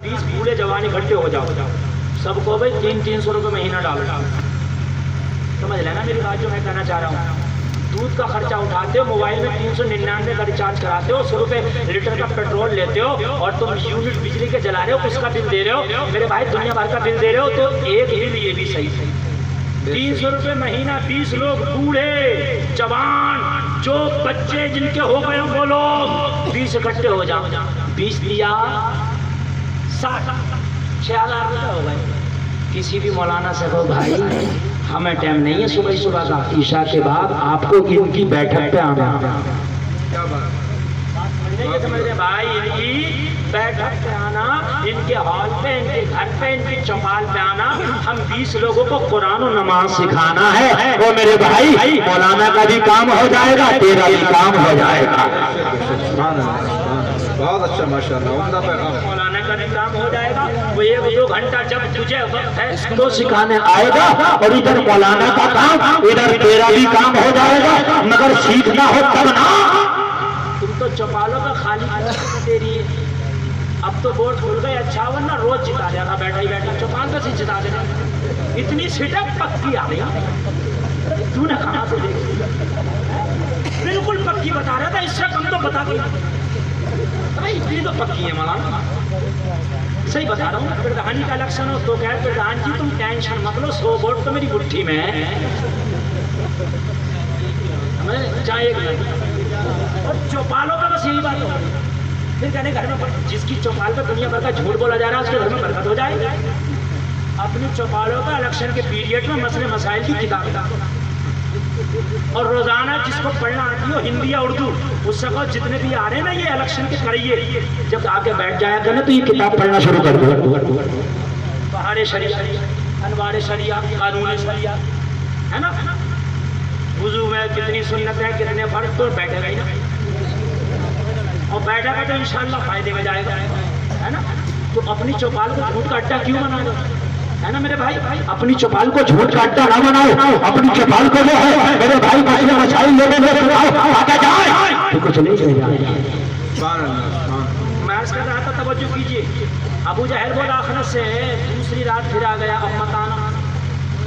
20 बूढ़े जवान इकट्ठे हो जाओ, सबको भाई 300 रुपये महीना डालो। समझ लेना मेरी बात जो मैं कहना चाह रहा हूँ। दूध का खर्चा उठाते हो, मोबाइल में 399 का रिचार्ज कराते हो, 100 रुपये लीटर का पेट्रोल लेते हो, और तुम यूनिट बिजली के जला रहे हो, उसका बिल दे रहे हो, मेरे भाई दुनिया भर का बिल दे रहे हो, तो एक बिल ये भी सही है। 300 रुपये महीना, 20 लोग बूढ़े जवान जो बच्चे जिनके हो गए वो लोग 20 इकट्ठे हो जाओ, 20 दिया 60, 6,000 रुपये हो गए। किसी भी मौलाना से कहो भाई हमें टाइम नहीं है सुबह सुबह का, ईशा के बाद आपको इनकी बैठक पे आना। क्या बात समझ रहे भाई, इनकी बैठक पे आना, इनके हॉल पे, इनके घर पे, इनकी चौपाल पे आना। हम 20 लोगों को कुरान और नमाज सिखाना है। वो मेरे भाई मौलाना का भी काम हो जाएगा, तेरा भी काम हो जाएगा। बहुत अच्छा माशाल्लाह, मौलाना का भी काम हो जाएगा। वो 1-2 घंटा जब तुझे वक्त है तो सिखाने आएगा, और इधर मौलाना का काम, इधर तेरा भी काम हो जाएगा। मगर सीखना हो तब ना। तुम तो चौपालों का खाली दे रही है। अब तो वोट खुल गए, अच्छा वरना रोज जिता देगा, बैठा ही बैठा चौपाल पे से जिता देगा। इतनी सीटें पक्की आ गई, तूने कहाँ से देखी? बिल्कुल पक्की बता रहा था, इससे कम तो बता दिया भाई, इतनी तो पक्की है मौलाना। सही बता रहा हूँ। प्रधानी का इलेक्शन हो तो कह प्रधान जी तुम टेंशन मत लो, 100 वोट तो मेरी गुट्ठी में है, चाहे और चौपालों का बस यही बात हो। फिर कहने घर में जिसकी चौपाल पर दुनिया भर का झूठ बोला जा रहा है उसके घर में बरकत हो जाएगी। अपनी चौपालों का इलेक्शन के पीरियड में मसले मसाइल की किताब, और रोजाना जिसको पढ़ना आती हो हिंदी या उर्दू, उससे कहो जितने भी आ रहे हैं ना ये इलेक्शन के करिए, जब आके बैठ जाया करना तो ये किताब पढ़ना शुरू कर दो। बहारे शरिया, अनवार शरिया, कानून शरिया, है ना। वुजू में कितनी सुन्नत है, कितने फर्क, तो बैठेगा ही ना, और बैठेगा तो इंशाल्लाह फायदे में जाएगा, है ना। तो अपनी चौपाल को झूठ का अड्डा क्यों बना दो, है ना मेरे भाई। अपनी चौपाल को झूठ का अड्डा ना बनाओ, अपनी चौपाल को जो है मेरे भाई मसले मसाइल लोगों में आगे जाए, कुछ नहीं चलेगा। मैं कर रहा था, तवज्जो कीजिए। अबू जहल बोला अखनस से दूसरी रात फिर आ गया, अब मत आना।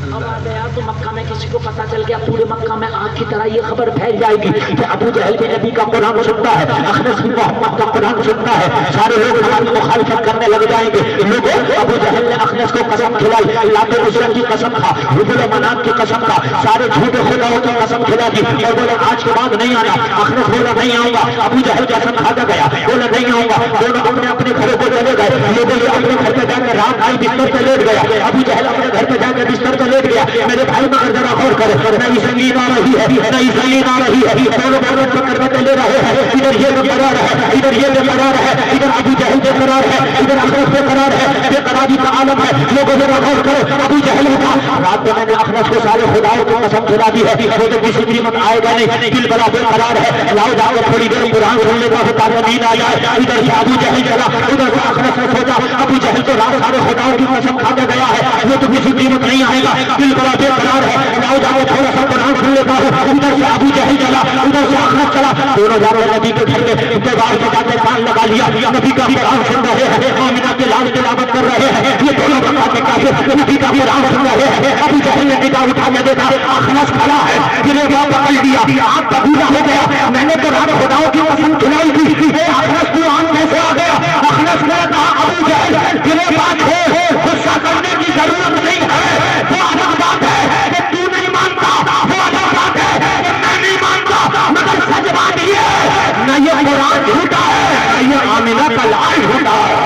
अब आ गया तो मक्का में किसी को पता चल गया, पूरे मक्का में आग की तरह ये खबर फैल जाएगी कि अबू जहल भी नबी का कुरान सुनता है, अखनस भी मोहम्मद का कुरान सुनता है, सारे लोग हमारी मुखालिफत करने लग जाएंगे। लोगों अबू जहल ने अखनस को कसम खिलाई, लाते उजरा की कसम खा, हुबुल मनात की कसम खा, सारे झूठे खुदाओं की कसम खिला दी, और बोले आज के बाद नहीं आना। अखनस बोला नहीं आऊंगा, अबू जहल कसम खाता गया, बोला नहीं आऊंगा। दोनों अपने अपने घरों को चले गए, ये बोले अपने घर पे जाकर रात आई बिस्तर पे लेट गया, अबू जहल अपने घर पे जाकर बिस्तर पे लेट गया। मेरे भाई मगर जरा गौर करो, नई संगीन आ रही है, नई संगीन आ रही है, दोनों दोनों करवटें ले रहे हैं, इधर ये बेकरार है, इधर ये बेकरार है, इधर अबू जहल बेकरार है, इधर अखनस बेकरार है, बेकरारी का आलम है। लोगों जरा गौर करो, अबू जहल का रात में मैंने अखनस को सारे खुदाओं को कसम खिला दी है, वो तो किसी कीमत आएगा नहीं, दिल बड़ा बेकरार है। लाओ जाओ थोड़ी देर कुरान सुन लेता हूँ ताकि नींद आ जाए। इधर से अबू जहल चला, उधर से अखनस ने सोचा अबू जहल तो रात सारे खुदाओं की कसम खाता गया है, वो तो किसी कीमत नहीं आएगा, दिल बड़ा बेकरार है। लाओ जाओ थोड़ा सा कुरान सुन लेता हूँ। उधर से अबू जहल चला, उधर से अखनस चला, दोनों जानो नबी के घर में दीवार के जाते कान लगा लिया, नबी का कुरान सुन रहे हैं, आमिना के लाल तिलावत कर रहे हैं, ये दोनों के काफिर नबी का कुरान सुन रहे हैं। अबू जहल ने निगाह उठा के देखा अखनस खड़ा है, गिरेबान पकड़ लिया, आग बबूला हो गया। मैंने तो रात खुदाओं की कसम खिलाई थी, ये अखनस कुरान कैसे आ गया? अखनस ने कहा अबू जहल गिरेबान हो, गुस्सा करने की जरूरत नहीं है, वो अलग बात है कि तू नहीं मानता, वो अलग बात है कि मैं नहीं मानता, मगर सच बात ये है न ये कुरान झूठा है, न ये आमिना का लाल झूठा है।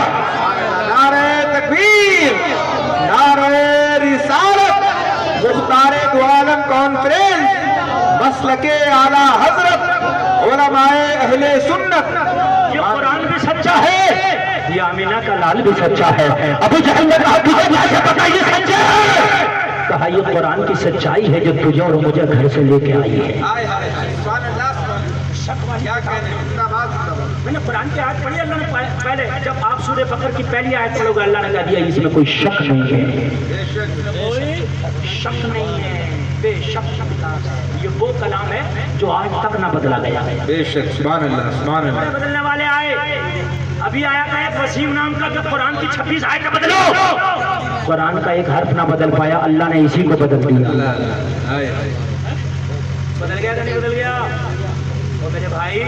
नारे तकबीर, नारे रिसालत, मुख्तारे दो आलम कॉन्फ्रेंस, मसलके आला हजरत, उलमाए अहले सुन्नत। ये कुरान भी सच्चा है, ये आमिना का लाल भी सच्चा है। अबू जहल ने कहा तुझे कैसे पता ये सच्चा है? कहा ये कुरान की सच्चाई है जो तुझे और मुझे घर से लेके आई है। क्या कहने, मैंने कुरान की आयत पढ़ी, अल्लाह ने पहले जब आप सूरह बकरा की पहली आयत पढ़ोगे अल्लाह ने कहा दिया इसमें कोई शक नहीं है, कोई शक नहीं है, बेशक ये वो कलाम है जो आज तक ना बदला गया है। बेशक सुभान अल्लाह, सुभान अल्लाह। बदलने वाले आए, अभी आया था एक वसीम नाम का कि कुरान की 26 आयत बदलो। कुरान का एक हर्फ ना बदल पाया, अल्लाह ने इसी को बदल दिया। बदल गया कि नहीं बदल गया? तो मेरे भाई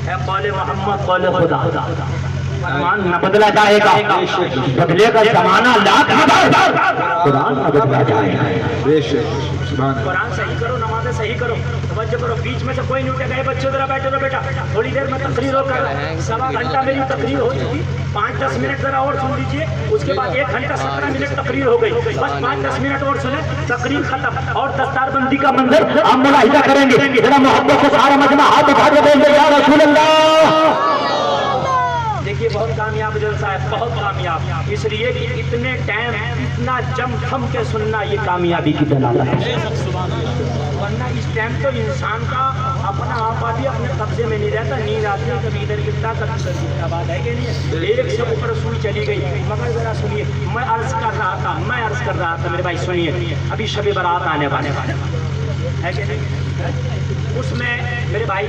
है कौले मोहम्मद कौले खुदा, फरमान न बदला जाएगा, बदलेगा जमाना लाख कुरान न बदला जाएगा। कुरान सही करो, नमाज़ें सही करो, तवज्जो करो। बीच में से कोई नहीं उठेगा, बच्चों जरा बैठो बेटा, थोड़ी देर में तकरीर होकर 1.25 घंटा मेरी तकरीर हो चुकी, 5-10 मिनट जरा और सुन लीजिए, उसके बाद 1 घंटा 17 मिनट तकरीर हो गई, बस 5-10 मिनट और सुने, तकरीर खत्म। और दस्तारबंदी का मंजर हम मुलाहिजा करेंगे। जरा मोहब्बत से सारा मजमा हाथ उठा के बोल दे या रसूल अल्लाह। देखिए बहुत कामयाब जलसा है, बहुत कामयाब, इसलिए कि इतने टाइम इतना जम थम के सुनना ये कामयाबी की दलालत है। वरना इस टाइम तो इंसान का अपना आपा भी अपने कब्जे में नहीं रहता, नींद आती है, कभी इधर गिरता कभी उधर गिरता। बात है कि नहीं? एक से ऊपर सुई चली गई। मगर जरा सुनिए, मैं अर्ज कर रहा था मेरे भाई, सुनिए, अभी शब बारात आने वाले है कि नहीं? उसमें मेरे भाई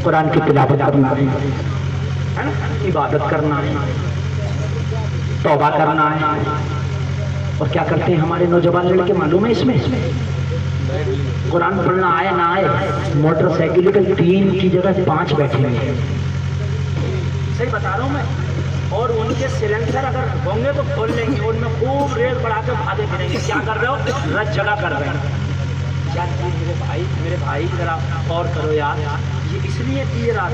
कुरान की तिलावत करना है ना, इबादत करना है, तौबा करना है। और क्या करते हैं हमारे नौजवान लड़के मालूम है? इसमें कुरान पढ़ना आए ना आए, मोटरसाइकिल पे 3 की जगह 5 बैठे हैं। सही बता रहा हूँ मैं। और उनके सिलेंडर अगर होंगे तो खोल लेंगे, उनमें खूब रेल बढ़ा के भागे फिरेंगे। क्या कर रहे हो? रज जगह कर रहे हैं। क्या मेरे भाई जरा और करो यार, ये इसलिए किए रहा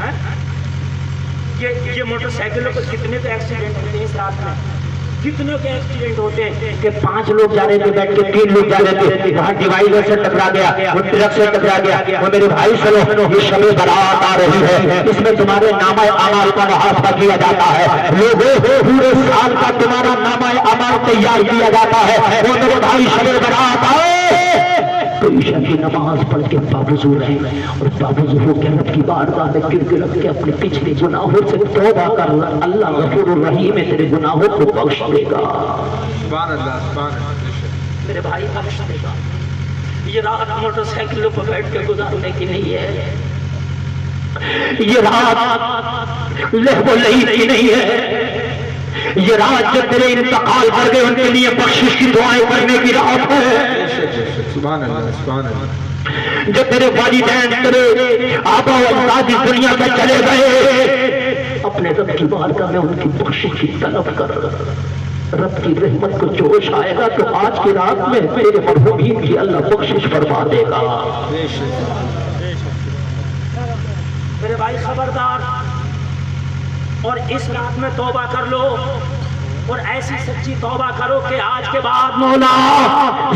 है। ये मोटरसाइकिलों को कितने तो एक्सीडेंट होते हैं इस रात में, कितने के एक्सीडेंट होते हैं कि 5 लोग जा रहे थे बैठ के, 3 लोग जा रहे थे, वहाँ डिवाइडर से टकरा गया, वो ट्रक से टकरा गया। वो मेरे भाई सुनो, ये शब बारात आ रही है, इसमें तुम्हारे नामा अमाल का मुहाफा किया जाता है। लोगों पूरे साल का तुम्हारा नामा अमाल तैयार किया जाता है। वो मेरे भाई शब बारात आए तो ईशा की नमाज पढ़ के बावजू रहे और बावजू हो के रब की बारगाह में गिर के अपने पिछले गुनाहों से तौबा कर, अल्लाह गफूर रहीम है, तेरे गुनाहों को बख्श देगा। मेरे भाई बख्श देगा। ये रात मोटरसाइकिलों पर बैठ के गुजारने की नहीं है, ये रात लहबो लही की नहीं है, ये रात जो तेरे इंतकाल कर गए उनके लिए बख्शिश की दुआएं करने की रात है। जो तेरे वालिदैन तेरे आबा अजदाद इस दुनिया में चले गए, अपने रब की बारगाह में उनकी बख्शिश की तलब कर, रब की रहमत को जोश आएगा तो आज की रात में तेरे मरहूमीन की अल्लाह बख्शिश फरमा देगा। मेरे भाई खबरदार, और इस रात में तौबा कर लो, और ऐसी सच्ची तौबा करो कि आज के बाद मौला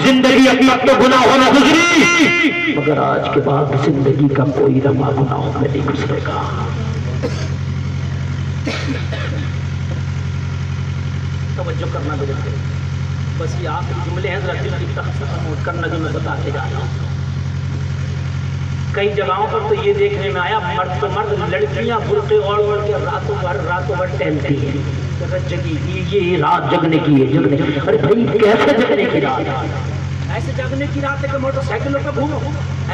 जिंदगी अब तक तो गुनाहों में गुजरी, मगर आज के बाद जिंदगी का कोई लम्हा गुनाहों में नहीं गुजरेगा। तवज्जो करना मेरे, बस ये आखिरी जुमले हैं, जरा दिल की तखसीस नोट करना जो मैं बताते जा रहा हूँ। कई जगहों पर तो ये देखने में आया, मर्द तो मर्द, लड़कियां बुर्के ओढ़ के रातों भर टहलती हैं। जगी ये रात जगने की है, जगने। अरे भाई कैसे जगने की रात? ऐसे जगने की रात है कि मोटरसाइकिलों पे घूमो,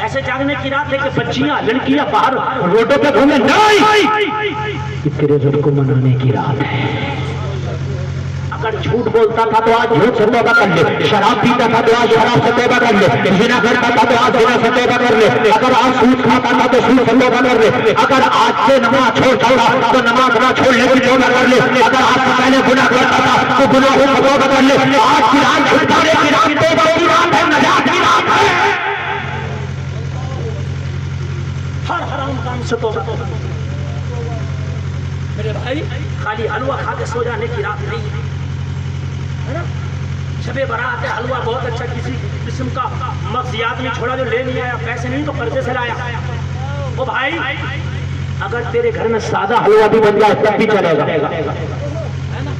ऐसे जगने की रात है कि बच्चियां लड़कियां बाहर रोडों पे घूमे। नहीं, तेरे रब को मनाने की रात है। अगर झूठ बोलता था तो आज झूठ से तौबा कर ले, शराब पीता था तो आज शराब से तौबा कर ले, ज़िना करता था तो आज ज़िना से तौबा कर ले, अगर आज सूद खाता था तो सूद से तौबा कर ले, अगर आज से नमाज छोड़ छोड़ा तो नमाज ना छोड़ने की तौबा कर ले, अगर आज से पहले गुनाह करता था तो गुनाहों को तौबा कर ले। आज की रात छुटकारे की रात, तौबा की रात है, नजात की रात है। हर हराम काम से तौबा। मेरे भाई खाली हलवा खा के सो जाने की रात नहीं है ना। शबे बारात है, हलवा बहुत अच्छा, किसी किस्म का मक्सियात नहीं छोड़ा, जो ले नहीं आया, पैसे नहीं तो कर्जे से लाया। ओ भाई अगर तेरे घर में सादा हलवा भी बन जाए तब भी चलेगा, है ना।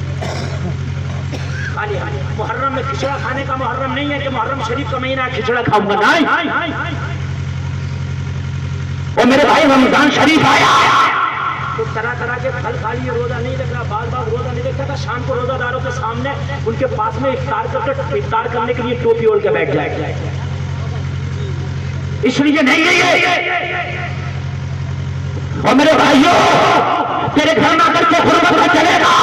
खाली मुहर्रम में खिचड़ा खाने का मुहर्रम नहीं है कि मुहर्रम शरीफ का महीना है खिचड़ा खाऊंगा, नहीं। और मेरे भाई रमजान शरीफ आया तो तरह तरह के फल खा लिए, रोजा नहीं रख रहा, बार रोजा नहीं रखता था, शाम को रोजादारों के सामने उनके पास में इफ्तार करने के लिए टोपी ओढ़ के बैठ जाए। इसलिए नहीं है। और मेरे भाइयों तेरे घर में अगर के गुर्बत में चलेगा,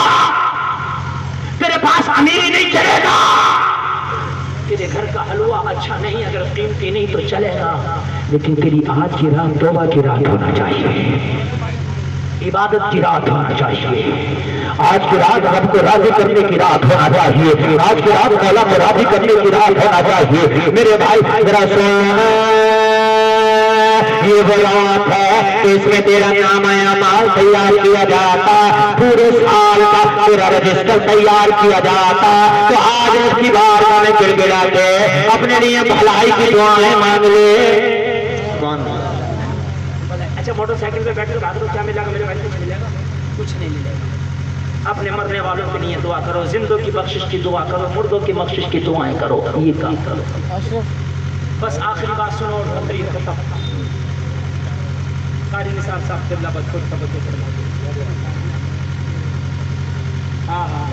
तेरे पास अमीरी नहीं चलेगा, तेरे घर का हलवा अच्छा नहीं, अगर कीमती नहीं तो चलेगा, लेकिन तेरी आज की रात तौबा की रात होना चाहिए, इबादत की रात होना चाहिए। आज की रात रब को राजी करने की रात होना चाहिए। आज की रात मौला को राजी करने की रात होना चाहिए। मेरे भाई मेरा सोना, ये वो रात है कि इसमें तेरा नाम अमाल तैयार किया जाता, पूरे साल का तेरा रजिस्टर तैयार किया जाता। तो आज उसकी बारगाह में गिड़गिड़ा के अपने लिए भलाई की दुआएं मांग ले। अच्छा, मोटरसाइकिल पे बैठ कर भाग दो, क्या मिलेगा मेरे भाई? कुछ मिलेगा? कुछ नहीं मिलेगा। अपने मरने वालों के लिए दुआ करो, जिंदों की बख्शिश की दुआ करो, मुर्दों की बख्शिश की दुआएं करो, ये काम करो। बस आखिरी बात सुनो और तकरीर खत्म। कारी निसार साहब किबला बदखुद तबद्दुल फरमाइए। हाँ हाँ,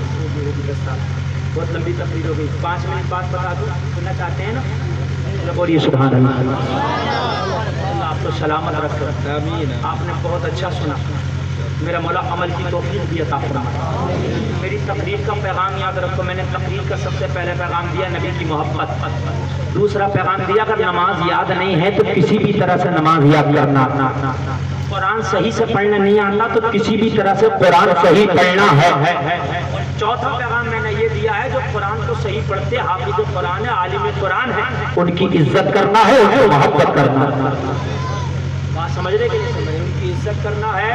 बहुत लंबी तकरीर हो गई, 5 मिनट बाद बता दूँ, सुनना चाहते हैं ना? बोलिए सुभान अल्लाह। आपको सलामत रखे, आपने बहुत अच्छा सुना। मेरा मौला अमल की तौफीक भी अता फरमाए। मेरी तकरीर का पैगाम याद रखो, मैंने तकरीर का सबसे पहले पैगाम दिया नबी की मोहब्बत, दूसरा पैगाम दिया अगर नमाज याद नहीं है तो किसी भी तरह से नमाज याद करना, कुरान सही से पढ़ना नहीं आता तो किसी भी तरह से कुरान सही पढ़ना है। चौथा पैगाम मैंने ये दिया है, जो कुरान को सही पढ़ते हाफिज कुरान है, आलिम कुरान है, उनकी इज्जत करना है, उनको मोहब्बत करना है। बात समझ रहे कि नहीं समझ रहे? उनकी इज्जत करना है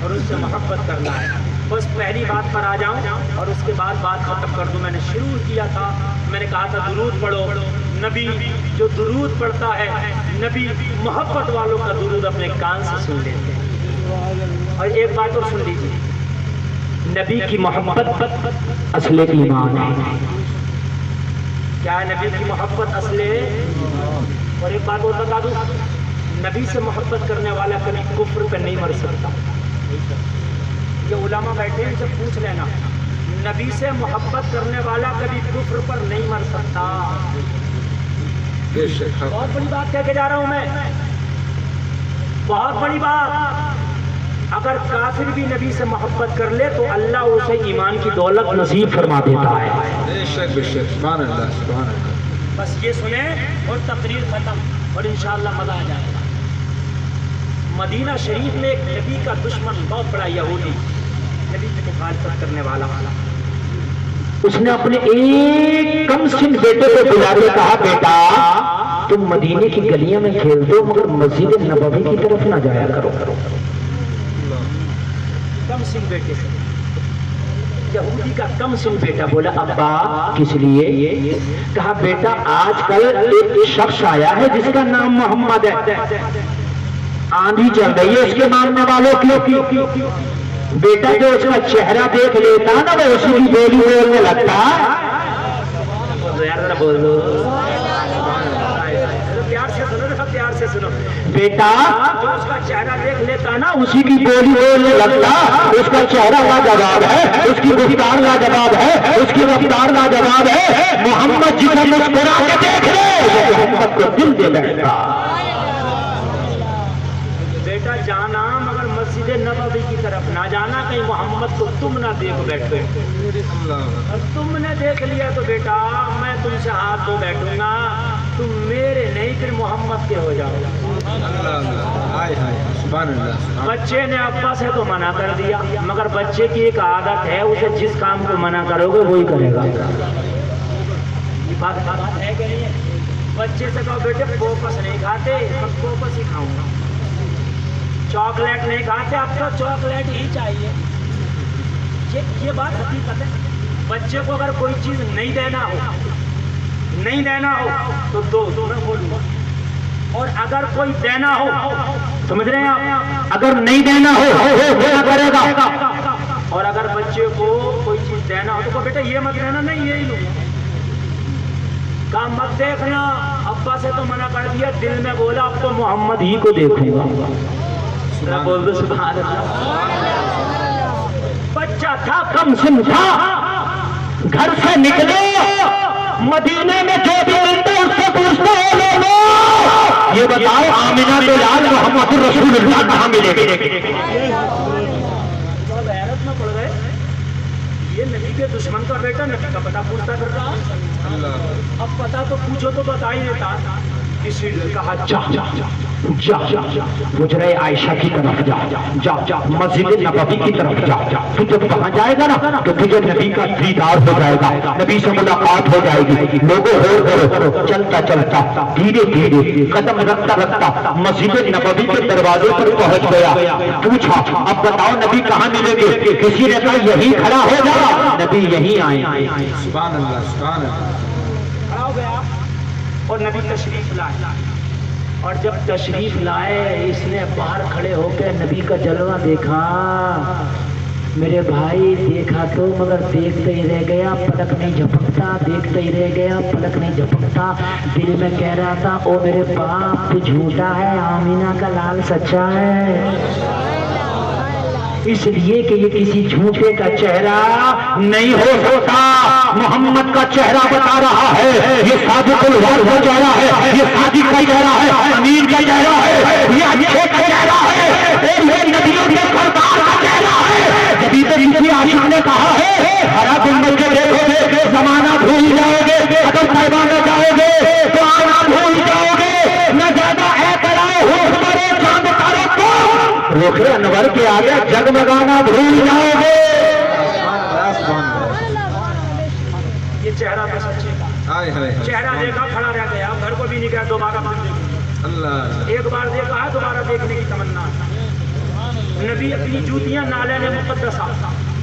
और उनसे मोहब्बत करना है। बस पहली बात पर आ जाऊं और उसके बाद बात खत्म कर दूं। मैंने शुरू किया था, मैंने कहा था दुरूद पढ़ो। नबी जो दुरूद पढ़ता है, नबी मोहब्बत वालों का दुरूद अपने कान से सुन लेते हैं। और एक बात और सुन लीजिए, नबी की मोहब्बत असले ईमान है। क्या है नबी की मोहब्बत असले? और एक बात और बता दूं, नबी से मोहब्बत करने वाला कभी कुफ्र पे नहीं मर सकता। ये उलामा बैठे हैं, इनसे पूछ लेना, नबी से मोहब्बत करने वाला कभी कुफ्र पर नहीं मर सकता। बहुत बड़ी बात कह के जा रहा हूं मैं, बहुत बड़ी बात। अगर काफिर भी नबी से मोहब्बत कर ले तो अल्लाह उसे ईमान की दौलत नसीब फरमा देता है। बस ये सुने और तकरीर खत्म और इंशाअल्लाह मजा आ जाएगा। मदीना शरीफ में एक नबी का दुश्मन, बहुत बड़ा यहूदी, नबी की मुखालफत करने वाला, उसने अपने एक कम सिन बेटे को बुला के कहा, बेटा तुम मदीने की गलियों में खेलते हो मगर मस्जिद नबवी की तरफ ना जाया करो। कम सिन बेटे से यहूदी का कम सिन बेटा बोला, अब्बा किस लिए? कहा बेटा आजकल एक शख्स आया है जिसका नाम मोहम्मद है, आंधी चल रही है उसके मानने वालों की। बेटा जो उसका चेहरा देख लेता ना वो उसी की बोली बोलने लगता। बोल दो प्यार से सुनो, प्यार से सुनो। बेटा जो उसका चेहरा देख लेता ना उसी की बोली बोलने लगता। उसका चेहरा लाजवाब है, उसकी गुफ्तार लाजवाब है, उसकी रफ्तार लाजवाब है। मोहम्मद जिसे मुस्कुरा के देख ले मोहम्मद को दिल दे बैठता। बेटा जाना मगर मस्जिद नबवी की तरफ ना जाना, कहीं मोहम्मद को तुम ना देख बैठो। और तुमने देख लिया तो बेटा मैं तुमसे हाथ धो बैठूंगा, तुम मेरे नहीं फिर मोहम्मद के हो जाओ। बच्चे ने अब्बा से तो मना कर दिया, मगर बच्चे की एक आदत है, उसे जिस काम को मना करोगे वही करेगा। बात है कि नहीं? बच्चे से कहो बेटे पोपस नहीं खाते, पोपस ही खाऊंगा। चॉकलेट नहीं खाते, अब तो चॉकलेट ही चाहिए। ये बात हकीकत है। बच्चे को अगर कोई चीज नहीं देना हो तो दो मैं बोलूंगा, और अगर कोई देना हो, समझ रहे हैं आप, अगर नहीं देना हो क्या करेगा। और अगर बच्चे को कोई चीज देना हो तो बेटा ये मत देना, नहीं यही लूंगा। काम मत देखना, अब्बा से तो मना कर दिया, दिल में बोला अब तो मोहम्मद ही को देखूंगा। बोल दो सुभान अल्लाह। बच्चा था, कम सिन था, घर से निकले मदीने में जो भी मिलते उससे पूछते हैं लोग, ये बताओ आमिना बिलाल मोहम्मद रसूलुल्लाह कहाँ मिलेंगे? नबी के दुश्मन का बेटा नबी का पता पूछता फिर रहा। अब पता तो पूछो तो बता ही देता, इसीलिए कहा जा जा जा जा गुजरे आयशा की तरफ जा जा जा मस्जिद नबवी की तरफ जा जा। तू जब वहां जाएगा ना तो तुझे नबी का दीदार हो जाएगा, नबी से मुलाकात हो जाएगी। लोगों हो चलता चलता धीरे धीरे कदम रखता रखता मस्जिद नबवी के दरवाजे पर पहुंच गया। पूछा अब बताओ नबी कहाँ मिलेंगे? किसी ने कहा यही खड़ा हो जा, नबी यही आए। सुभान अल्लाह, सुभान अल्लाह। खड़ा हो गया और नबी तशरीफ लाए। और जब तशरीफ लाए इसने बाहर खड़े होकर नबी का जलवा देखा। मेरे भाई देखा तो मगर देखते ही रह गया, पलक नहीं झपकता, देखते ही रह गया, पलक नहीं झपकता। दिल में कह रहा था ओ मेरे बाप झूठा है, आमीना का लाल सच्चा है। इसलिए कि ये किसी झूठे का चेहरा नहीं हो सकता, मोहम्मद का चेहरा बता रहा है। ये सादिकुल वक्त का चेहरा है, ये सादिक का चेहरा है, अमीर का चेहरा है, ये अच्छे का चेहरा है, ये नबियों के सरदार का चेहरा है। जब तक इनकी आशिक ने कहा है हरा गुंबद के देखोगे जमाना भूल जाओगे, कदम पैमाना जाओगे तो आना भूल जाओगे, न ज्यादा ऐतराज हो हमारे चांद तारों को रोके अनवर के आगे जगमगाना भूल जाओगे। ये चेहरा तो सच्चे का चेहरा देखा खड़ा रह गया, घर को भी नहीं गया, दोबारा अल्लाह। एक बार देखा है दोबारा देखने की तमन्ना। नबी अपनी जूतियां नाले ने मुकद्दसा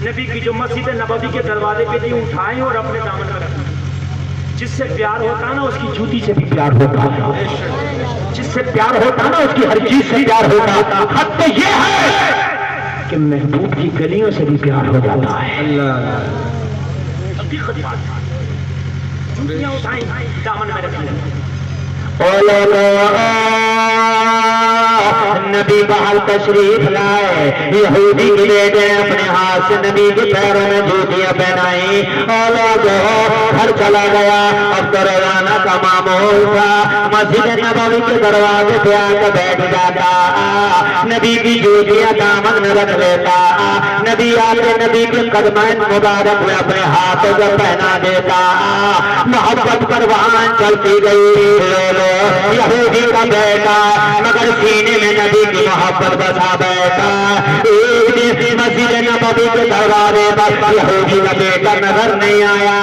नबी की जो मस्जिद नबवी के दरवाजे पे थी उठाई और अपने दामन में रखी। जिससे प्यार होता ना उसकी जूती से भी प्यार होता, जिससे प्यार होता ना उसकी हर चीज से प्यार होता। हद तो ये है कि महबूब की गलियों से भी प्यार हो जाता है। हकीकत बात है। जूतियां उठाई दामन में रखी। नबी बाहर तशरीफ लाए, यहूदी ले गए अपने हाथ से नबी के पैरों में जूतियां पहनाई और घर चला गया। अब तो रोजाना का मामूल था, मस्जिद नबवी के दरवाजे पे आकर बैठ जाता, नबी की जूतियां दामन में रख लेता, नबी आके नबी के कदमैन मुबारक में अपने हाथों को पहना देता। मोहब्बत पर वहां चलती गई। यहूदी का बेटा मगर सीने में नबी की मोहब्बत बसा बैठा। एक दिन मस्जिद नबवी के दरबारे पर यहूदी का बेटा नजर नहीं आया।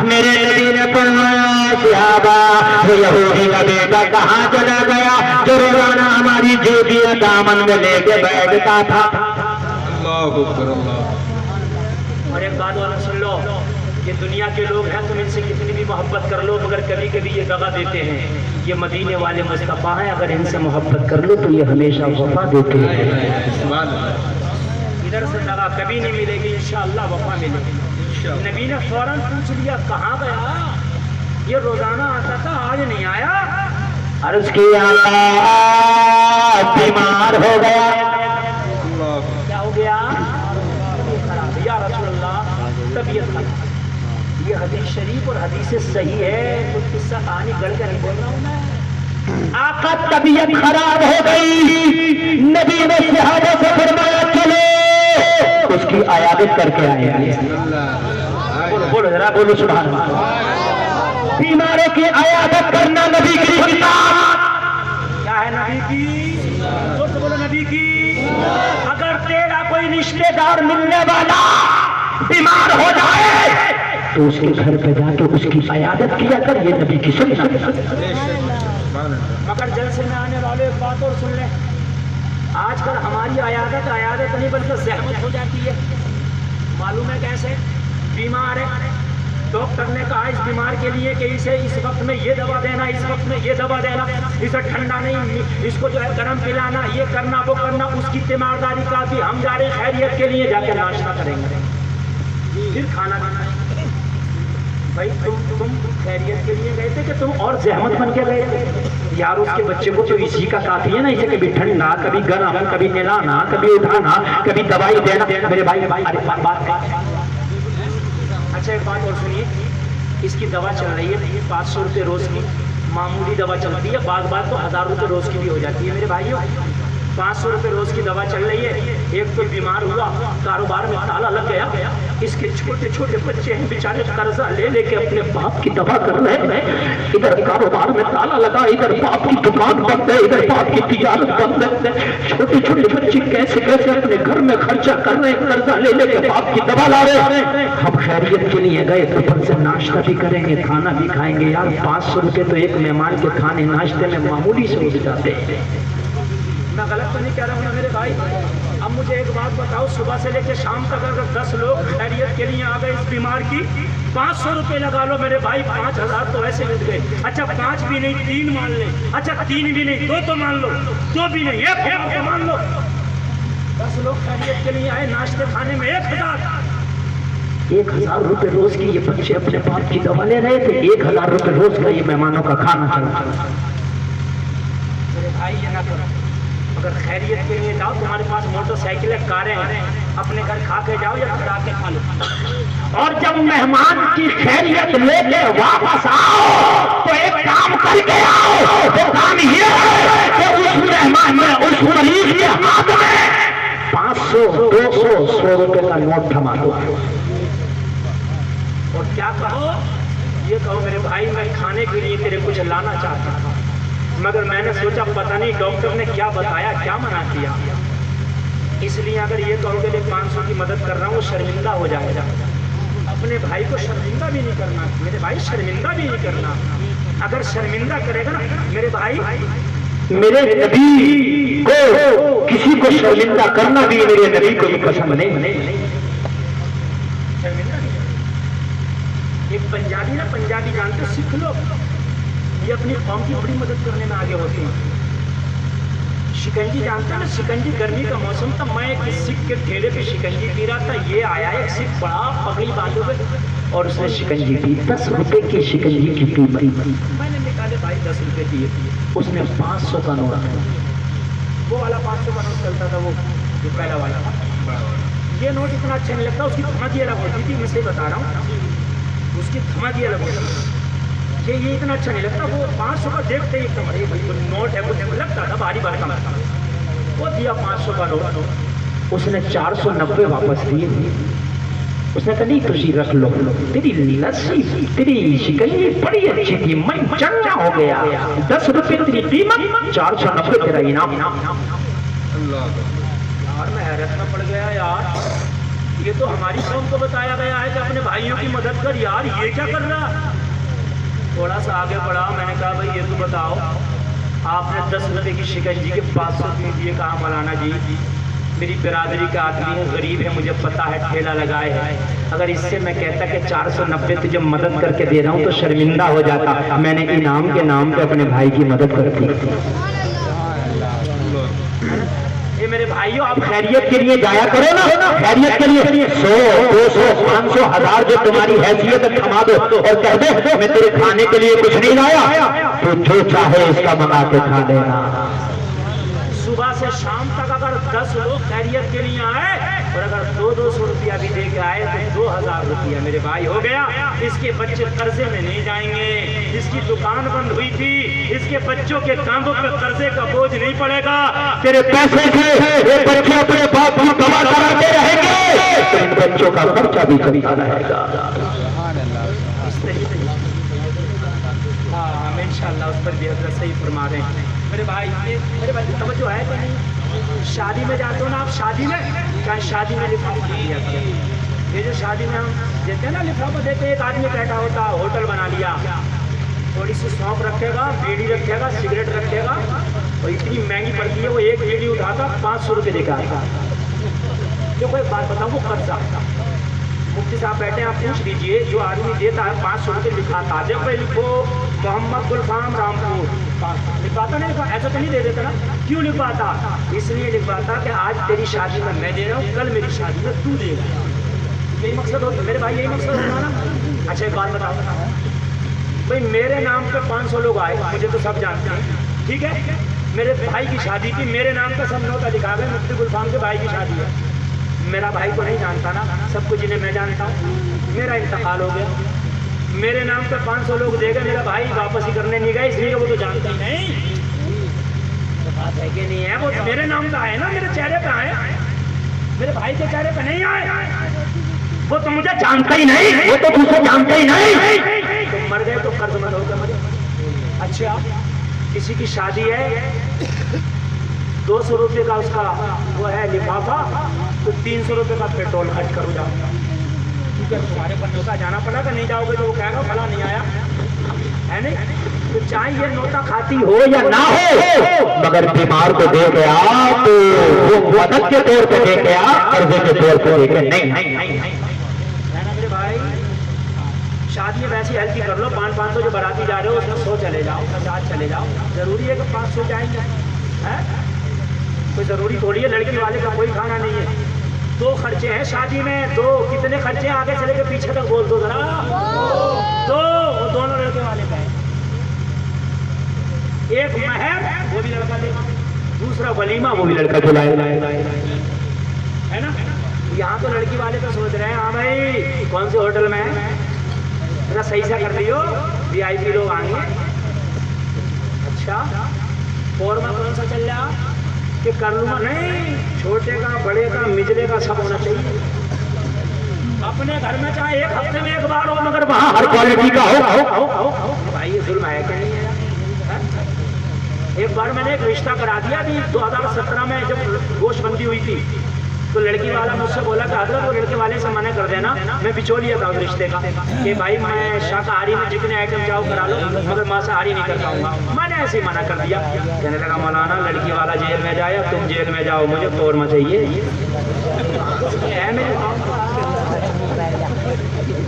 मेरे नबी ने फरमाया सहाबा वो यहूदी का बेटा कहाँ चला गया जो रोजाना हमारी जूतियां दामन में लेके बैठता था। अल्लाह अकबर, अल्लाह। और एक बात और सुन लो, ये दुनिया के लोग हैं, तुम इनसे कितनी भी मोहब्बत कर लो मगर कभी कभी ये दगा देते हैं। ये मदीने वाले मुस्तफा हैं, अगर इनसे मोहब्बत कर लो तो ये हमेशा वफा देते हैं। इधर से दगा कभी नहीं मिलेगी, इंशाअल्लाह वफा मिलेगी। नबी ने फौरन पूछ लिया कहाँ गया? ये रोजाना आता था, आज नहीं आया। अर्ज किया बीमार हो गया। क्या हो गया? खराब या रसूलल्लाह, तबीयत खराब। ये हदीस शरीफ और हदीस सही है, तो किस्सा कहानी गढ़ कर नहीं बोल रहा हूँ मैं। आका तबीयत खराब हो गई, नबी ने सहाबा से फरमाया चलो उसकी आयादत करके आए। बोलो बोलो जरा बोलो सुभान अल्लाह। बीमारों की आयादत करना नबी की सुन्नत। क्या है नबी की? तो बोलो नबी की। अगर तेरा कोई रिश्तेदार मिलने वाला बीमार हो जाए तो उसके घर पे जाके उसकी आयादत किया कर, ये नबी की सुन्नत। मगर जलसे में आने वाले एक बात और सुन ले, आजकल हमारी आयादत नहीं बल्कि ज़हमत हो जाती है। मालूम है कैसे? बीमार है, डॉक्टर ने कहा इस बीमार के लिए कि इसे इस वक्त में ये दवा देना, इस वक्त में ये दवा देना, इसे ठंडा नहीं, इसको जो है गर्म पिलाना, ये करना वो करना। उसकी तीमारदारी का भी हम जा रहे खैरियत के लिए, जाके नाश्ता करेंगे फिर खाना खाना। भाई तुम खैरियत के लिए गए थे कि तुम और जहमत बन के गए थे? यार उसके बच्चे को तो इसी का काफी है ना, इसे कभी ठंडा, कभी गर्म, कभी नहलाना, कभी उठाना, कभी दवाई देना। मेरे भाई अरे बात अच्छा एक बात और सुनिए, इसकी दवा चल रही है 500 रुपये रोज की, मामूली दवा चलती है, बात तो 1000 रुपये रोज की भी हो जाती है। मेरे भाइयों 500 रुपये रोज की दवा चल रही है। एक तो बीमार हुआ, कारोबार में ताला लग गया, इसके छोटे छोटे बच्चे हैं बेचारे, कर्जा ले लेके अपने बाप की दवा कर रहे हैं। इधर कारोबार में ताला लगा, इधर बाप की दुकान बंद है, इधर बाप की तिजारत बंद है। छोटे छोटे बच्चे कैसे कैसे अपने घर में खर्चा कर रहे हैं, कर्जा ले लेके बाप की दवा ला रहे हैं। हम खैरियत के लिए गए, ऊपर से नाश्ता भी करेंगे, खाना भी खाएंगे। यार 500 रुपए तो एक मेहमान के खाने नाश्ते में मामूली से उठ जाते हैं। मैं गलत तो नहीं कह रहा हूँ ना मेरे भाई। अब मुझे एक बात बताओ, सुबह से लेकर शाम तक अगर 10 लोग खैरियत के लिए आ गए इस बीमार की, 500 रुपये लगा लो मेरे भाई, 5000 तो ऐसे मिल गए। अच्छा 5 भी नहीं 3 मान ले, अच्छा 3 भी नहीं 2 तो मान लो, 2 भी नहीं 1 तो मान लो। 10 लोग खैरियत के लिए आए, नाश्ते खाने में 1000 रुपए रोज की ये बच्चे अपने बाप की दवा ले रहे थे। 1000 रुपए रोज का ये मेहमानों का खाना चला। मेरे भाई ये ना करो, अगर खैरियत के लिए जाओ, तुम्हारे पास मोटरसाइकिल है, कारें हैं, अपने घर खा के जाओ या खा के खा लो। और जब मेहमान की खैरियत लेके वापस आओ तो एक काम करके आओ। वो काम ये है कि उस मेहमान में, उस मरीज के हाथ में 500, 200, 100 रुपए का नोट थमा दो। और क्या कहो, ये कहो मेरे भाई मैं खाने के लिए तेरे कुछ लाना चाहता था, मगर मैंने सोचा पता नहीं डॉक्टर ने क्या बताया, क्या मना किया, इसलिए अगर ये कहोगे कि 500 की मदद कर रहा हूँ, शर्मिंदा हो जाएगा। अपने भाई को शर्मिंदा भी नहीं करना मेरे भाई, शर्मिंदा भी नहीं करना। अगर शर्मिंदा करेगा ना मेरे भाई, मेरे नबी को किसी को शर्मिंदा करना भी मेरे नबी को भी पसंद नहीं। शर्मिंदा नहीं। एक पंजाबी ना, पंजाबी जानते हो, सिख लोग, ये अपनी कौम की बड़ी मदद करने में आगे होते हैं। शिकंजी जानते हैं ना, शिकंजी गर्मी का मौसम था, मैं एक सिख के ठेले पे शिकंजी पी रहा था, ये आया एक सिख बड़ा पगड़ी बांधो और उसने शिकंजी पी। 10 रुपए की शिकंजी की कीमत मैंने निकाले भाई 10 रुपए दिए। उसने 500 का नोट, वो वाला 500 का नोट चलता था, वो जो पहला वाला था। ये नोट इतना अच्छा नहीं लगता, उसकी धमाकी अलग होती थी, मैं से बता रहा हूँ, उसकी धमाकी अलग होती थी। ये इतना अच्छा नहीं लगता। वो 500 का देखते ही एकदम अरे भाई वो नोट है, कुछ लगता था भारी भारी का। वो दिया 500 का नोट, उसने 490 वापस दिए। उसने कहा नहीं तुझी रख लो, तेरी लस्सी, तेरी शिकंजी बड़ी अच्छी थी, मैं चंगा हो गया। 10 रुपए तेरी कीमत, 490 तेरा इनाम। यार मैं हैरत में पड़ गया यार, ये तो हमारी कौम को बताया गया है कि अपने भाइयों की मदद कर। यार ये क्या कर रहा। थोड़ा सा आगे बढ़ा, मैंने कहा भाई ये तो बताओ, आपने 10 रुपए की शिकंजी के 500 में दिए, कहा मौलाना जी मेरी बिरादरी का आदमी है, गरीब है, मुझे पता है, ठेला लगाए है, अगर इससे मैं कहता कि 490 तुझे मदद करके दे रहा हूँ तो शर्मिंदा हो जाता। मैंने इनाम के नाम पे अपने भाई की मदद कर दी। ये मेरे भाइयों, आप खैरियत के लिए जाया करो ना, खैरियत के लिए 100, 200, 500, 1000 जो तुम्हारी हैसियत है थमा दो और कह दो मैं तेरे खाने के लिए कुछ नहीं लाया, तो जो चाहे इसका मंगा के खा लेना। सुबह से शाम तक अगर 10 लोग खैरियत के लिए आए और अगर 200 रुपया भी दे के आए तो 2000 रुपया मेरे भाई हो गया। इसके बच्चे कर्जे में नहीं जाएंगे, इसकी दुकान बंद हुई थी, इसके बच्चों के कांधों पर कर्जे का बोझ नहीं पड़ेगा। तेरे पैसे से बच्चे अपने बाप की दवा कराते रहेंगे तो इन बच्चों का खर्चा भी चलता रहेगा। हाँ इंशाल्लाह उस पर भी हजरत सही फरमा रहे हैं। मेरे भाई तवज्जो है कि नहीं, शादी में जाते हो ना आप, शादी में चाहे शादी में लिफाफा दिया करो। ये जो शादी में हम देते हैं ना लिफाफा देते हैं, एक आदमी बैठा होता, होटल बना लिया, थोड़ी सी सौंफ रखेगा, बीड़ी रखेगा, सिगरेट रखेगा, और इतनी महंगी पड़ती है, वो एक बीड़ी उठाता 500 रुपये देकर आता। देखो एक बात बताऊँ, वो कर्जा मुफ्ती साहब बैठे हैं, आप पूछ लीजिए, जो आदमी देता है 500 रुपये लिखाता, जब भाई लिखो मोहम्मद गुलफाम रामपुर, लिखवाता नहीं, ऐसा तो नहीं दे देता ना। क्यों लिखवाता? इसलिए लिखवाता कि आज तेरी शादी में मैं दे रहा हूँ, कल मेरी शादी में तू देगा। यही मकसद होता मेरे भाई, यही मकसद होता ना। अच्छा एक बात बताओ भाई, मेरे नाम पे 500 लोग आए, मुझे तो सब जानते हैं, ठीक है, मेरे भाई की शादी थी, मेरे नाम का सब नोटा लिखा गया, मुफ्ती गुलफाम के भाई की शादी है। मेरा भाई को नहीं जानता ना, सबको जिन्हें मैं जानता हूँ, मेरा इंतकाल हो गया, मेरे नाम पे 500 लोग देगा, मेरा भाई वापस ही करने नहीं गए, इसलिए वो तो जानता ही नहीं। तो बात है कि नहीं है, वो मेरे नाम का है ना, मेरे चेहरे पे आए, मेरे भाई के चेहरे पे नहीं आए। वो तो मुझे जानता ही नहीं, वो तो तुझे जानता ही नहीं। तुम मर गए तो कर्जमंद होकर मरे। अच्छा, किसी की शादी है, 200 रुपये का उसका वो है लिफाफा, तो 300 रुपये का पेट्रोल खर्च करो जाओ। ठीक है, तुम्हारे पर नोता जाना पड़ेगा, नहीं जाओगे तो वो कहेगा फला नहीं आया, है नहीं? तो चाहे ये नोता खाती हो या ना हो, मगर बीमार को दे गया तो वो मदद के तौर पे दे गया, कर्जे के तौर पे दे गया नहीं। है ना मेरे भाई? शादी वैसी हल्की कर लो, 500 जो बाराती जा रहे हो उसमें 100 चले जाओ, 50 चले जाओ। जरूरी है कि 500 जाएंगे? है कोई जरूरी थोड़ी है, लड़के वाले का कोई खाना नहीं है। 2 खर्चे हैं शादी में, 2 कितने खर्चे हैं आगे चले के पीछे तक बोल दो जरा। 2, वो दोनों लड़के वाले का है। एक महर वो भी लड़का देगा, दूसरा वलीमा वो भी लड़का बुलाए, है ना? यहाँ तो लड़की वाले तो सोच रहे हैं हाँ भाई कौन से होटल में है, जरा सही से कर दियो, VIP लोग आएंगे। अच्छा, फॉर्मा कौन सा चल रहा कि कर लूंगा? नहीं, छोटे का, बड़े का, मिजले का सब होना चाहिए। अपने घर में चाहे 1 हफ्ते में 1 बार हो, मगर वहाँ हर क्वालिटी का हो। भाई ये जुल्म है कि नहीं है? एक बार मैंने एक रिश्ता करा दिया अभी 2017 में, जब गोशबंदी हुई थी, तो लड़की वाला मुझसे बोला कि हजरत वो लड़के वाले से मना कर देना, मैं बिचौलिया था उस रिश्ते का, कि भाई मैं शाकाहारी में जितने आइटम चाहो करा लो, मगर मांसाहारी नहीं कर पाऊंगा। मैंने ऐसे ही मना कर दिया। कहने लगा मौलाना लड़की वाला जेल में जाए, तुम जेल में जाओ, मुझे तोड़ना चाहिए।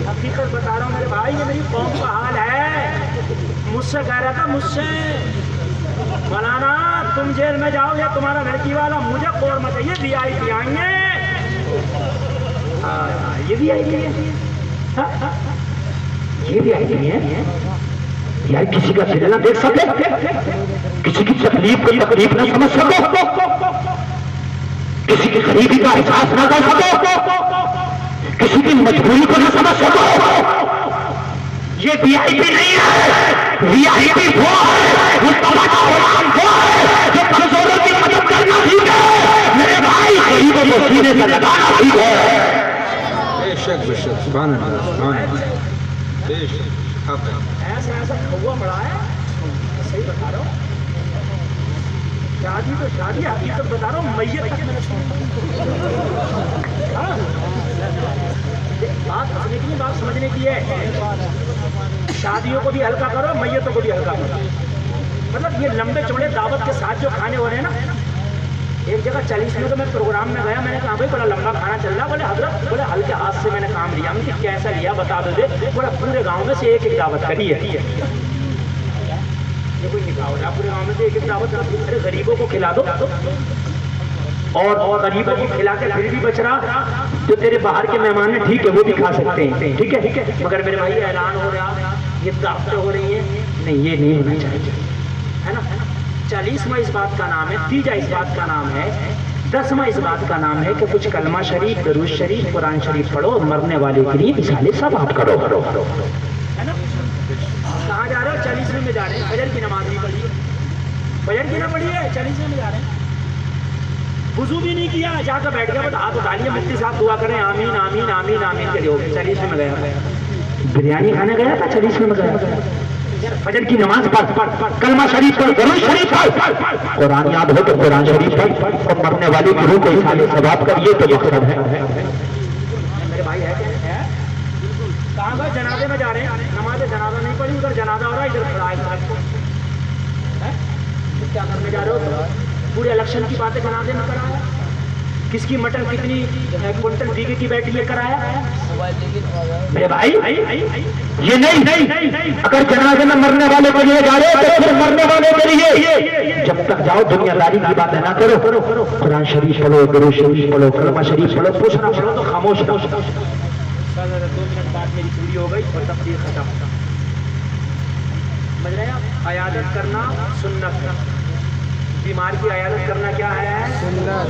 हकीकत बता रहा हूँ मेरे भाई, ये मेरी कौम का हाल है। मुझसे कह रहा था, मुझसे मौलाना तुम जेल में जाओ या तुम्हारा लड़की वाला, मुझे कोरमा चाहिए, VIP आएंगे। ये VIP है, ये VIP है यार। किसी का चेहरा देख सके, किसी की तकलीफ को तकलीफ न समझ सको, किसी की गरीबी का एहसास न कर सको, किसी की मजबूरी को न समझ सको, ये VIP नहीं है। VIP वो है, वो तमाशा वो है जो कमजोरों की मदद करना ठीक है मेरे भाई, गरीबों को सीने से लगाना ठीक है। बेशक बेशक, सुभान अल्लाह, सुभान अल्लाह, बेशक हक है। ऐसा कौवा बड़ा है, सही बता रहा हूँ। शादी तो शादी, हकीकत बता रहा हूँ, मैयत तक मैंने बात समझने की, बात समझने की है। शादियों को भी हल्का करो, मैयतों को भी हल्का करो। मतलब ये लंबे चौड़े दावत के साथ जो खाने हो रहे हैं ना, एक जगह 40 में तो मैं प्रोग्राम में गया, मैंने कहा भाई बड़ा लंबा खाना चल रहा। बोले हजरत, बोले हल्के हाथ से मैंने काम लिया। मैंने कैसा लिया बता दो। बोला पूरे गाँव में से एक दावत करी है। ये कोई निकाह हो रहा, पूरे गाँव में से एक दावत, अरे गरीबों को खिला दो, और गरीबों को खिला के फिर भी बच रहा, जो तेरे बाहर के मेहमान हैं ठीक है वो भी खा सकते हैं, ठीक है। मगर मेरे भाई ऐलान हो रहा, ये दावतें हो रही है, नहीं ये नहीं होना चाहिए, है ना। 40वां इस बात का नाम है, 30वां इस बात का नाम है, 10वां इस बात का नाम है कि कुछ कलमा शरीफ, दरूद शरीफ, कुरान शरीफ पढ़ो और मरने वाले के लिए इसाले सवाब करो, है ना। कहाँ जा रहे हो? 40वें में जा रहे हैं। फजर की नमाज नहीं पढ़ी है, फजर की ना पढ़ी है, 40वें में जा रहे हैं। वुजू भी नहीं किया, जाकर बैठ गया, बस हाथ उठा लिया, मुफ्ती साहब दुआ करें आमीन आमीन आमीन आमीन के लिए। 40वें में गया, बिरयानी खाने गया था, 40वें में गया। फजर की नमाज पढ़, कलमा शरीफ पढ़, दरूद शरीफ पढ़, कुरान याद हो तो कुरान शरीफ पढ़, और मरने वाली गुरु को इसाले सवाब करिए तो मकसद है। मेरे भाई है क्या? कहाँ गए? जनाजे में जा रहे हैं, नमाज जनाजा नहीं पढ़ी, उधर जनाजा हो रहा है, इधर खड़ा है। क्या करने जा रहे हो? पूरे इलेक्शन की बातें जनाजे में कराया, किसकी मटन कितनी क्विंटल बीघे की बैठी है कराया। मेरे भाई ये नहीं, अगर जनाजे में मरने वाले के लिए जा रहे हो तो फिर मरने वाले के लिए जब तक जाओ दुनियादारी की बातें ना करो, कुरान शरीफ पढ़ो, दरूद शरीफ पढ़ो, कलमा शरीफ पढ़ो, पूछना पढ़ो तो खामोश रहो। 2 मिनट बाद मेरी चूड़ी हो गई और तफसीर खत्म। समझ रहे हैं आप? अयादत करना सुन्नत, बीमार की अयादत करना क्या है? सुन्नत।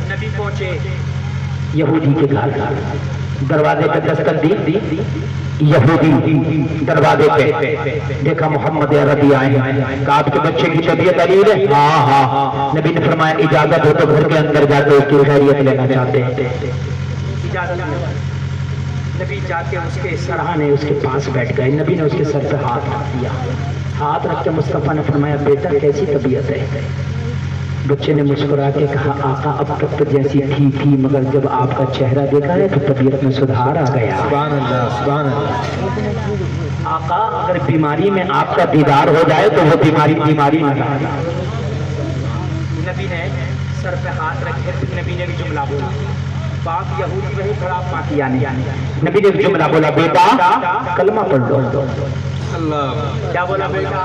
नबी पहुंचे यहूदी के घर, दरवाजे पे दस्तक दी, यहूदी दरवाजे पे देखा मोहम्मद अरबी आए, कहा आपके बच्चे की तबीयत अरीब है? हाँ। नबी ने फरमाया इजाजत हो तो घर के अंदर जाके उसकी खैरियत लेना चाहते हैं। इजाजत नबी जाके उसके सराहने उसके पास बैठ गए। नबी ने उसके सर पे हाथ रख दिया। हाथ रख के मुस्तफ़ा ने फरमाया, बेटा कैसी तबीयत है? बच्चे ने मुस्कुरा के कहा, आका अब तक तो जैसी थी मगर जब आपका चेहरा देखा है तो तबीयत में सुधार आ गया। सुभान अल्लाह, सुभान अल्लाह। आका अगर बीमारी में आपका दीदार हो जाए तो वो बीमारी न रहे। नबी ने सर पे हाथ रखे, फिर नबी ने भी जुमला बोला। बाप यहूदी वही खड़ा पाकियानी। नबी ने भी जुमला बोला, बेटा कलमा पढ़ लो। अल्लाह, क्या बोला बेटा?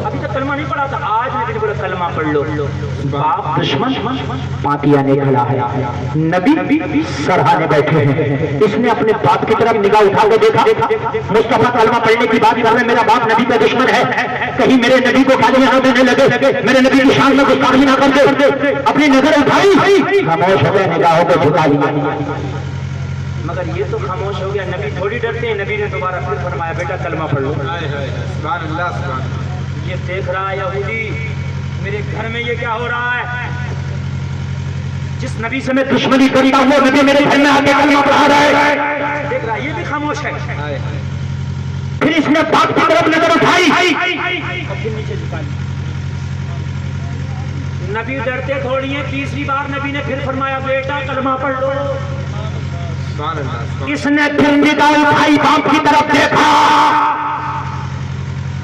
अभी तक कलमा नहीं पढ़ा था, आज नबी ने बोला कलमा पढ़ लो। बाप दुश्मन पाकियानी खड़ा है, नबी सरहाने बैठे हैं। इसने अपने बाप की तरफ निगाह उठा के देखा, मुस्तफा कलमा पढ़ने की बात कर रहे, मेरा बाप नबी का दुश्मन है, कहीं मेरे नबी को गालियां न देने लगे, मेरे नबी की शान में गुस्ताखी ना कर दे। अपनी नजर उठाई, खामोश हो गए, निगाहों को झुका लिया। मगर ये तो खामोश हो गया। नबी थोड़ी डरते हैं। नबी ने दोबारा फिर फरमाया, बेटा कलमा पढ़ लो। हाय हाय, सुभान अल्लाह, सुभान अल्लाह। ये देख रहा है यहूदी, मेरे घर में ये क्या हो रहा है? जिस नबी से मैं दुश्मनी करता हूँ, नबी मेरे घर में आके कलमा पढ़ा रहा है। देख रहा है, ये भी खामोश है। हाय हाय, फिर इसने बाप की तरफ नजर उठाई और फिर नीचे झुका लिया। नबी डरते थोड़ी है। तीसरी बार नबी ने फिर फरमाया, बेटा कलमा पढ़ लो। सुभान अल्लाह। इसने फिर निगाह उठाई, बाप की तरफ देखा,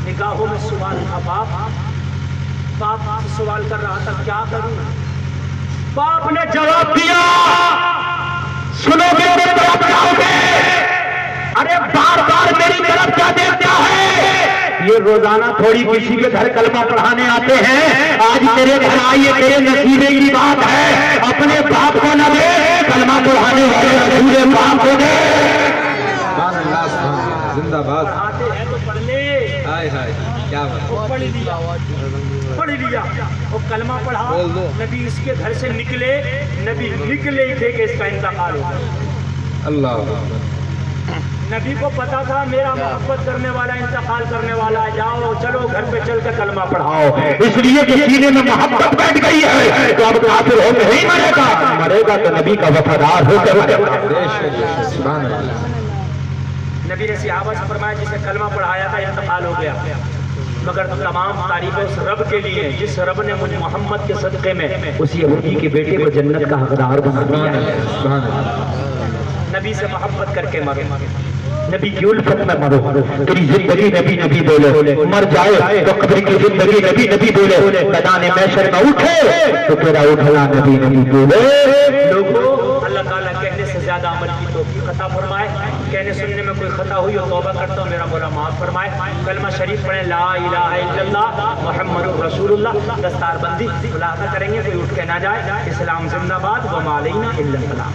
निगाहों में सवाल था। बाप सवाल कर रहा था, क्या करूं? बाप ने जवाब दिया, सुनोगे मेरी तरफ जाओगे? अरे बार बार मेरी तरफ क्या देखता है? ये रोजाना थोड़ी किसी के घर कलमा पढ़ाने आते हैं, आज तेरे घर आइए, तेरे नसीबे की बात है। अपने बाप को न दे, कलमा पढ़ाने वाले अधूरे बाप को दे। सुभान अल्लाह, सुभान अल्लाह, जिंदाबाद। पढ़ाते हैं तो पढ़ ले। हाय हाय, क्या बात। वो पढ़ लिया, वो कलमा पढ़ा। नबी इसके घर से निकले, नबी निकले ही थे कि इसका इंतकाल हो गया। अल्लाह, नबी को पता था मेरा मोहब्बत करने वाला इंतकाल करने वाला है, जाओ चलो घर पे चल के कलमा पढ़ाओ। इसलिए कि सीने में मोहब्बत बैठ गई है तो अब काफिर होकर नहीं मरेगा तो नबी का वफादार होकर मरेगा। सुभान अल्लाह। नबी ने सहाबा से फरमाया, जिसे कलमा पढ़ाया था इंतकाल हो गया, मगर तमाम तारीफें उस रब के लिए जिस रब ने मुझे मोहम्मद के सदक़े में उस यहूदी के बेटे को जन्नत का हकदार बना दिया है। सुभान अल्लाह। नबी से मोहब्बत करके मरो, नबी की उल्फत में मरो। तेरी जिंदगी नबी नबी बोले, मर जाए तो कब्र की जिंदगी नबी नबी बोले, मैदान महशर में उठे तो तेरा उठला नबी नबी बोले। लोगों, अल्लाह ताला कहने से ज्यादा अमल की तौफीक अता फरमाए। कहने सुनने में कोई खता हुई हो तौबा करता हूँ, मेरा मौला माफ फरमाए। कलमा शरीफ पढ़े, ला इलाहा इल्लल्लाह मुहम्मदुर रसूलुल्लाह। दस्तारबंदी खुलासा करेंगे, कोई उठ के ना जाए। इस्लाम जिंदाबाद, व मा अलैना इल्लल बलाग।